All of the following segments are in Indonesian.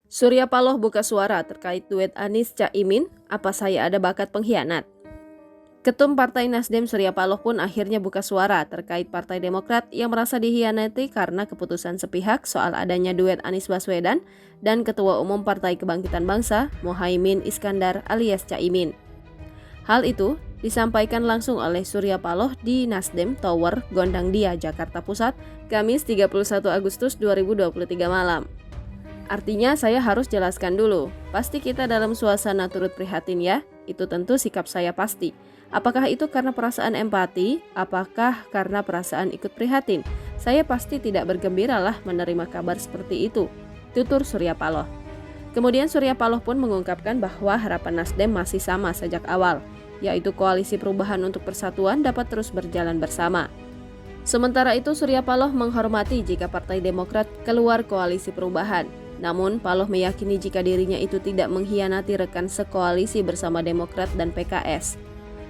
Surya Paloh buka suara terkait duet Anies Caimin, apa saya ada bakat pengkhianat? Ketum Partai Nasdem Surya Paloh pun akhirnya buka suara terkait Partai Demokrat yang merasa dikhianati karena keputusan sepihak soal adanya duet Anies Baswedan dan Ketua Umum Partai Kebangkitan Bangsa Mohaimin Iskandar alias Caimin. Hal itu disampaikan langsung oleh Surya Paloh di Nasdem Tower Gondang Dia, Jakarta Pusat, Kamis 31 Agustus 2023 malam. Artinya saya harus jelaskan dulu, pasti kita dalam suasana turut prihatin ya, itu tentu sikap saya pasti. Apakah itu karena perasaan empati? Apakah karena perasaan ikut prihatin? Saya pasti tidak bergembira lah menerima kabar seperti itu, tutur Surya Paloh. Kemudian Surya Paloh pun mengungkapkan bahwa harapan Nasdem masih sama sejak awal, yaitu koalisi perubahan untuk persatuan dapat terus berjalan bersama. Sementara itu Surya Paloh menghormati jika Partai Demokrat keluar koalisi perubahan. Namun, Paloh meyakini jika dirinya itu tidak mengkhianati rekan sekoalisi bersama Demokrat dan PKS.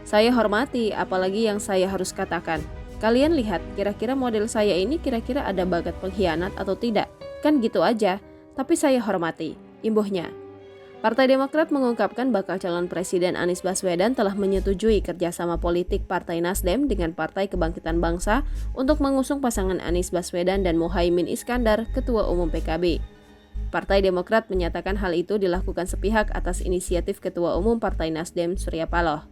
Saya hormati, apalagi yang saya harus katakan. Kalian lihat, kira-kira model saya ini kira-kira ada bakat pengkhianat atau tidak? Kan gitu aja, tapi saya hormati, imbuhnya. Partai Demokrat mengungkapkan bakal calon Presiden Anies Baswedan telah menyetujui kerjasama politik Partai Nasdem dengan Partai Kebangkitan Bangsa untuk mengusung pasangan Anies Baswedan dan Mohaimin Iskandar, Ketua Umum PKB. Partai Demokrat menyatakan hal itu dilakukan sepihak atas inisiatif Ketua Umum Partai Nasdem Surya Paloh.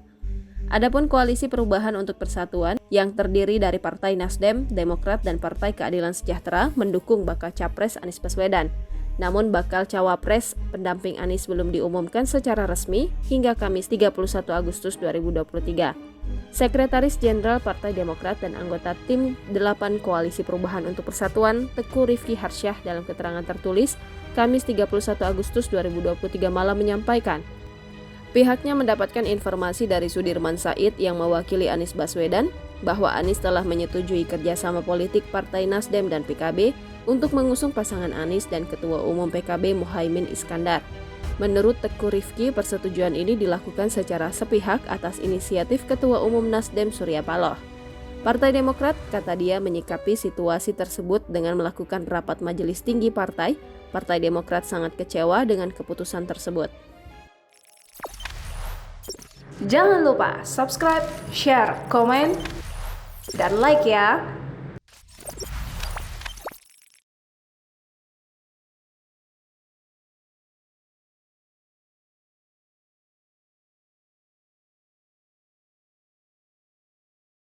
Adapun Koalisi Perubahan untuk Persatuan yang terdiri dari Partai Nasdem, Demokrat, dan Partai Keadilan Sejahtera mendukung bakal Capres Anies Baswedan. Namun bakal Cawapres pendamping Anies belum diumumkan secara resmi hingga Kamis 31 Agustus 2023. Sekretaris Jenderal Partai Demokrat dan anggota tim 8 Koalisi Perubahan untuk Persatuan, Teguh Rifki Harsyah dalam keterangan tertulis Kamis 31 Agustus 2023 malam menyampaikan, pihaknya mendapatkan informasi dari Sudirman Said yang mewakili Anies Baswedan bahwa Anies telah menyetujui kerjasama politik Partai Nasdem dan PKB untuk mengusung pasangan Anies dan Ketua Umum PKB Mohaimin Iskandar. Menurut Teguh Rifki, persetujuan ini dilakukan secara sepihak atas inisiatif Ketua Umum Nasdem Surya Paloh. Partai Demokrat, kata dia, menyikapi situasi tersebut dengan melakukan rapat majelis tinggi partai. Partai Demokrat sangat kecewa dengan keputusan tersebut. Jangan lupa subscribe, share, komen, dan like ya!